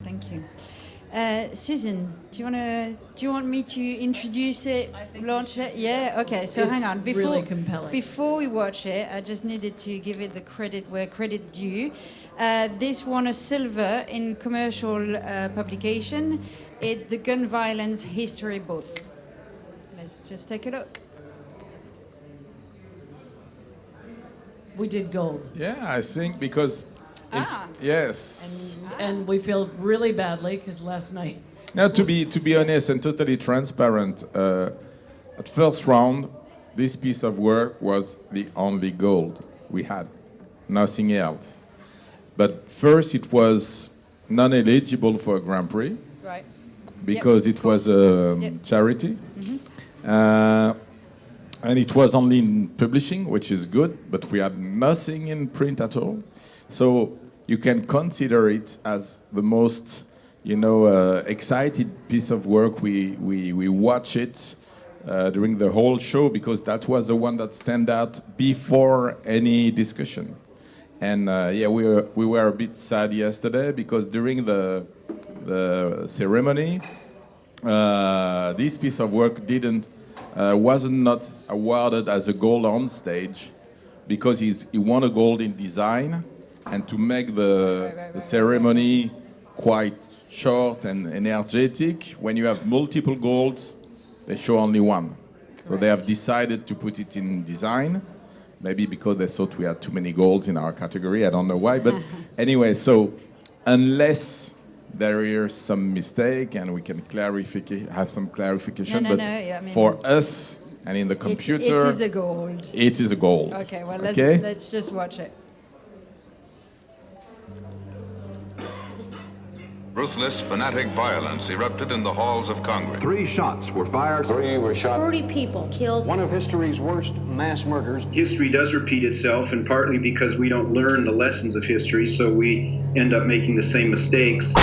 thank you. Susan, do you want me to introduce it, launch it? Yeah. Okay. So It's hang on. really compelling. Before we watch it, I just needed to give it the credit where credit due. This won a silver in commercial publication. It's the Gun Violence History book. Let's just take a look. We did gold. Yeah, I think because yes. And we feel really badly because last night. Now, to be honest and totally transparent, at first round, this piece of work was the only gold we had, nothing else. But first, it was non-eligible for a Grand Prix, Right. because it was a charity. And it was only in publishing, which is good, but we had nothing in print at all. So you can consider it as the most, excited piece of work. We watch it during the whole show because that was the one that stand out before any discussion. And we were a bit sad yesterday because during the ceremony, this piece of work wasn't not awarded as a gold on stage because he won a gold in design, and to make the ceremony quite short and energetic, when you have multiple golds, they show only one. So they have decided to put it in design, maybe because they thought we had too many golds in our category, I don't know why, but anyway, so unless there is some mistake and we can have some clarification, for us and in the computer, it is a gold. It is a gold. Okay, well, let's just watch it. Ruthless, fanatic violence erupted in the halls of Congress. 3 shots were fired. 3 were shot. 30 people killed. One of history's worst mass murders. History does repeat itself, and partly because we don't learn the lessons of history, so we end up making the same mistakes.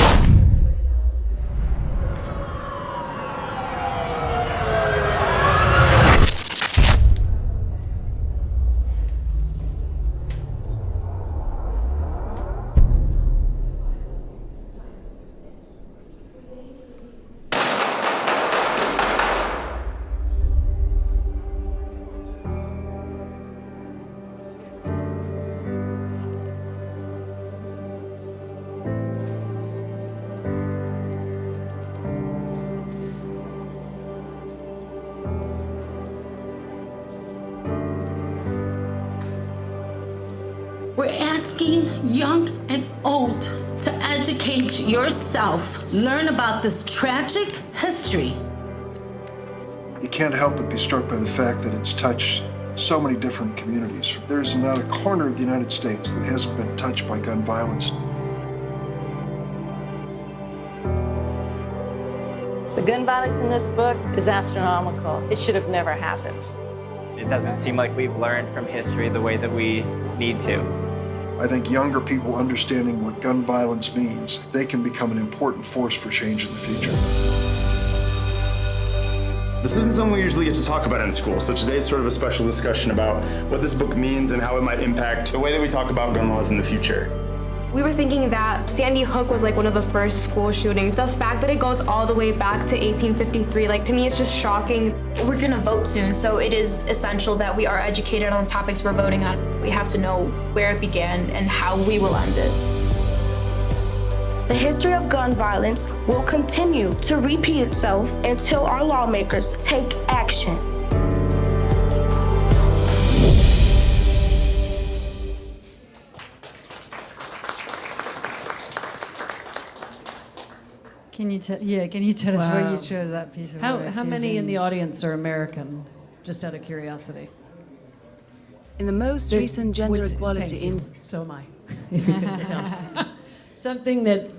We're asking young and old to educate yourself, learn about this tragic history. You can't help but be struck by the fact that it's touched so many different communities. There's not a corner of the United States that hasn't been touched by gun violence. The gun violence in this book is astronomical. It should have never happened. It doesn't seem like we've learned from history the way that we need to. I think younger people understanding what gun violence means, they can become an important force for change in the future. This isn't something we usually get to talk about in school, so today's sort of a special discussion about what this book means and how it might impact the way that we talk about gun laws in the future. We were thinking that Sandy Hook was like one of the first school shootings. The fact that it goes all the way back to 1853, to me it's just shocking. We're gonna vote soon, so it is essential that we are educated on the topics we're voting on. We have to know where it began and how we will end it. The history of gun violence will continue to repeat itself until our lawmakers take action. Can you tell us where you chose that piece of work? How many in the audience are American, just out of curiosity? In the most recent gender equality So am I. If you couldn't tell. Something that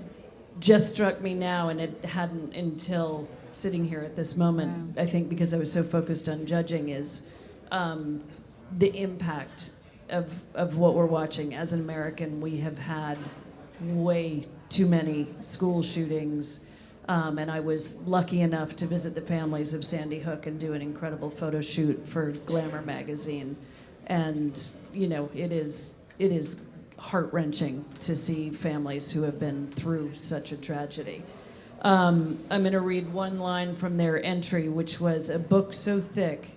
just struck me now, and it hadn't until sitting here at this moment, I think because I was so focused on judging, is the impact of what we're watching. As an American, we have had way too many school shootings, and I was lucky enough to visit the families of Sandy Hook and do an incredible photo shoot for Glamour magazine. And it is heart-wrenching to see families who have been through such a tragedy. I'm going to read one line from their entry, which was, "A book so thick,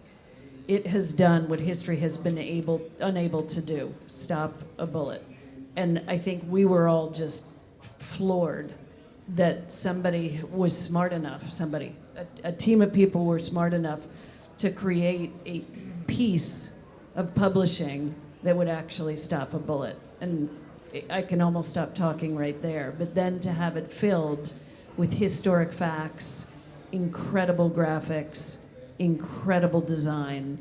it has done what history has been unable to do, stop a bullet." And I think we were all just floored that somebody was smart enough, a team of people were smart enough to create a piece of publishing that would actually stop a bullet. And I can almost stop talking right there. But then to have it filled with historic facts, incredible graphics, incredible design,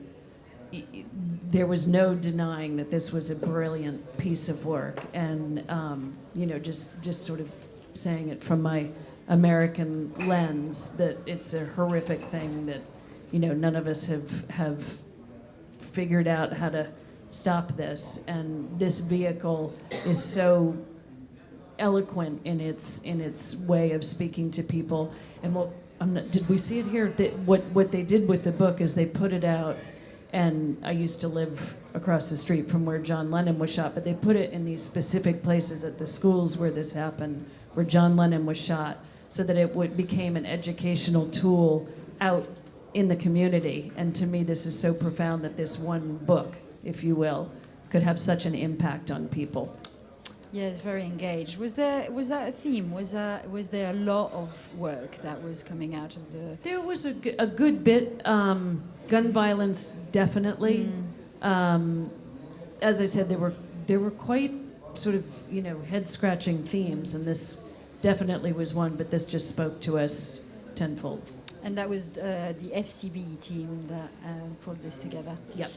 there was no denying that this was a brilliant piece of work. And just sort of saying it from my American lens, that it's a horrific thing that none of us have figured out how to stop this. And this vehicle is so eloquent in its way of speaking to people. And did we see it here? What they did with the book is they put it out. And I used to live across the street from where John Lennon was shot, but they put it in these specific places at the schools where this happened, where John Lennon was shot, so that it became an educational tool out in the community. And to me, this is so profound that this one book, if you will, could have such an impact on people. Yes, very engaged. Was that a theme? Was there a lot of work that was coming out of the? There was a good bit. Gun violence, definitely. As I said, there were quite sort of head-scratching themes, and this definitely was one. But this just spoke to us tenfold. And that was the FCB team that pulled this together. Yep.